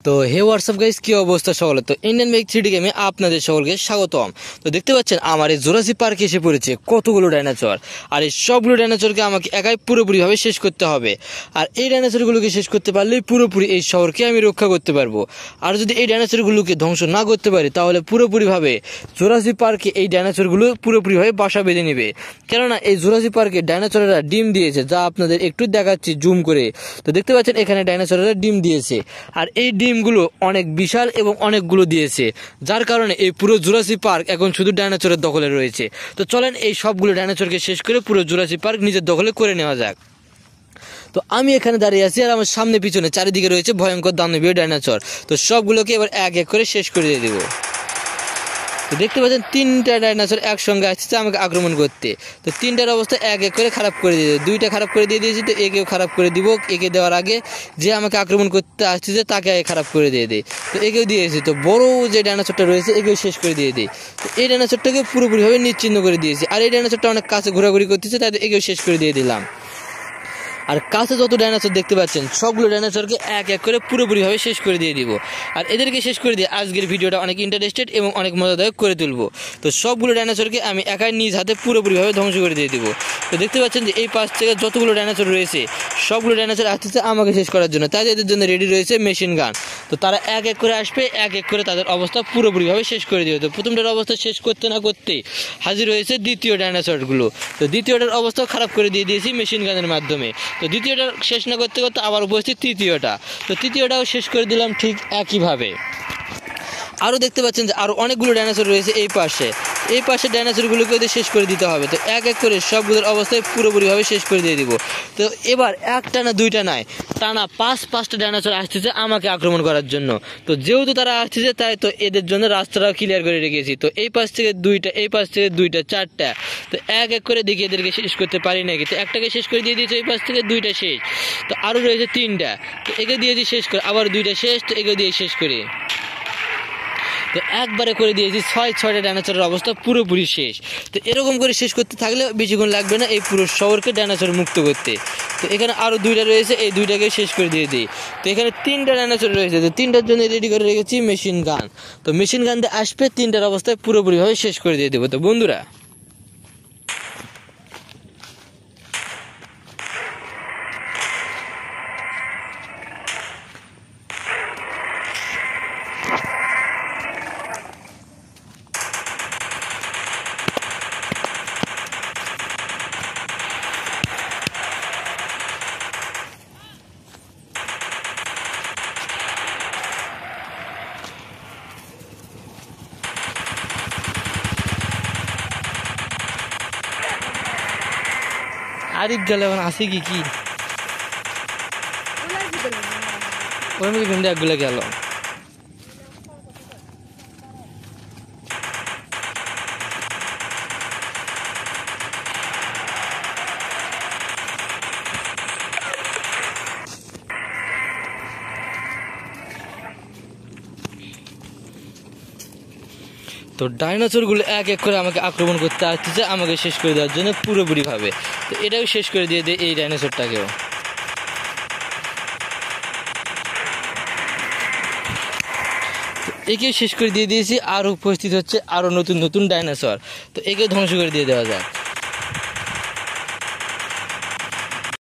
তো হে WhatsApp guys, কি অবস্থা সকলে। তো ইন্ডিয়ান মেক 3D গেমে আপনাদের সকলকে স্বাগতম। তো দেখতে পাচ্ছেন আমার এই জুরাসিক পার্কে এসে পড়েছে কতগুলো ডাইনোসর, আর এই সবগুলো ডাইনোসরকে আমাকে একাই পুরোপুরিভাবে শেষ করতে হবে। আর এই ডাইনোসরগুলোকে শেষ করতে পারলেই পুরোপুরি এই শহরকে আমি রক্ষা করতে পারবো। আর যদি এই ডাইনোসরগুলোকে ধ্বংস না করতে পারি তাহলে পুরোপুরিভাবে জুরাসিক পার্কে এই ডাইনোসরগুলো পুরোপুরিভাবে বাসা বেঁধে নেবে। কেননা এই জুরাসিক পার্কে ডাইনোসরেরা ডিম দিয়েছে, যা আপনাদের একটু দেখাচ্ছি জুম করে। তো দেখতে পাচ্ছেন এখানে ডাইনোসরেরা ডিম দিয়েছে, আর এই ডিমগুলো অনেক বিশাল এবং অনেকগুলো দিয়েছে, যার কারণে এই পুরো জুরাসিক পার্ক এখন শুধু ডাইনোসরের দখলে রয়েছে। তো চলেন এই সবগুলো ডাইনোসরকে শেষ করে পুরো জুরাসিক পার্ক নিজের দখলে করে নেওয়া যাক। তো আমি এখানে দাঁড়িয়ে আছি, আর আমার সামনে পিছনে চারিদিকে রয়েছে ভয়ঙ্কর দানবীয় ডাইনোসর। তো সবগুলোকে এবার এক এক করে শেষ করে দিয়ে দেবো। তো দেখতে পাচ্ছেন তিনটা ডাইনোসর একসঙ্গে আসছে আমাকে আক্রমণ করতে। তো তিনটার অবস্থা এক এক করে খারাপ করে দিয়ে, দুইটা খারাপ করে দিয়ে দিয়েছি, তো একেও খারাপ করে দিব। একে দেওয়ার আগে যে আমাকে আক্রমণ করতে আসছে তাকে আগে খারাপ করে দিয়ে দেয়। তো একেও দিয়েছি। তো বড় যে ডাইনোসরটা রয়েছে একেও শেষ করে দিয়ে দিই। তো এই ডাইনোসরটাকে পুরোপুরিভাবে নিশ্চিহ্ন করে দিয়েছি, আর এই ডাইনোসরটা অনেক কাছে ঘোরাঘুরি করতেছে, তাই একেও শেষ করে দিয়ে দিলাম। আর কাছে যত ডাইনোসর দেখতে পাচ্ছেন সবগুলো ডাইনোসরকে এক এক করে পুরোপুরিভাবে শেষ করে দিয়ে দিব। আর এদেরকে শেষ করে দিয়ে আজকের ভিডিওটা অনেক ইন্টারেস্টেড এবং অনেক মজাদায়ক করে তুলবো। তো সবগুলো ডাইনোসরকে আমি একাই নিজ হাতে পুরোপুরিভাবে ধ্বংস করে দিয়ে দিব। তো দেখতে পাচ্ছেন যে এই পাশ থেকে যতগুলো ডাইনোসর রয়েছে সবগুলো ডাইনোসর আসতেছে আমাকে শেষ করার জন্য, তাই এদের জন্য রেডি রয়েছে মেশিন গান। তো তারা এক এক করে আসবে, এক এক করে তাদের অবস্থা পুরোপুরিভাবে শেষ করে দিবে। তো প্রথমটার অবস্থা শেষ করতে না করতেই হাজির হয়েছে দ্বিতীয় ডাইনোসরগুলো। তো দ্বিতীয়টার অবস্থাও খারাপ করে দিয়ে দিয়েছি মেশিন গানের মাধ্যমে। তো দ্বিতীয়টা শেষ না করতে করতে আবার উপস্থিত তৃতীয়টা। তো তৃতীয়টাও শেষ করে দিলাম ঠিক একইভাবে। আরও দেখতে পাচ্ছেন যে আরও অনেকগুলো ডাইনোসর রয়েছে এই পাশে ডাইনোসরগুলোকে ওদের শেষ করে দিতে হবে। তো এক এক করে সবগুলোর অবস্থায় পুরোপুরিভাবে শেষ করে দিয়ে দিব। তো এবার একটা না দুইটা নয়, টানা পাঁচটা ডাইনোসর আসতেছে আমাকে আক্রমণ করার জন্য। তো যেহেতু তারা আসতেছে তাই তো এদের জন্য রাস্তাটা ক্লিয়ার করে রেখেছি। তো এই পাশ থেকে দুইটা, এই পাশ থেকে দুইটা, চারটা। তো এক এক করে দেখি এদেরকে শেষ করতে পারি নাকি। তো একটাকে শেষ করে দিয়ে দিয়েছি, এই পাশ থেকে দুইটা শেষ। তো আরও রয়েছে তিনটা, তো একে দিয়েছি শেষ করে, আবার দুইটা শেষ, তো একে দিয়ে শেষ করি। তো একবারে করে দিয়েছি ছয়টা ডাইনোসরের অবস্থা পুরোপুরি শেষ। তো এরকম করে শেষ করতে থাকলে বেশিক্ষণ লাগবে না এই পুরো শহরকে ডাইনোসর মুক্ত করতে। তো এখানে আরও দুইটা রয়েছে, এই দুইটাকে শেষ করে দিয়ে দিই। তো এখানে তিনটা ডাইনোসর রয়েছে, তো তিনটার জন্য রেডি করে রেখেছি মেশিন গান। তো মেশিন গান দিয়ে আসবে, তিনটার অবস্থায় পুরোপুরিভাবে শেষ করে দিয়ে দেবো। তো বন্ধুরা আরিফ গেলে এখন আসি কি ওই মুখে কিন্তু একগুলো গেল। তো ডাইনোসরগুলো এক এক করে আমাকে আক্রমণ করতে আসতেছে আমাকে শেষ করে দেওয়ার জন্য পুরোপুরিভাবে। তো এটাও শেষ করে দিয়ে দেয় এই ডাইনোসরটাকেও। একেও শেষ করে দিয়ে দিয়েছি, আর উপস্থিত হচ্ছে আরও নতুন নতুন ডাইনোসর। তো একেও ধ্বংস করে দিয়ে দেওয়া যায়।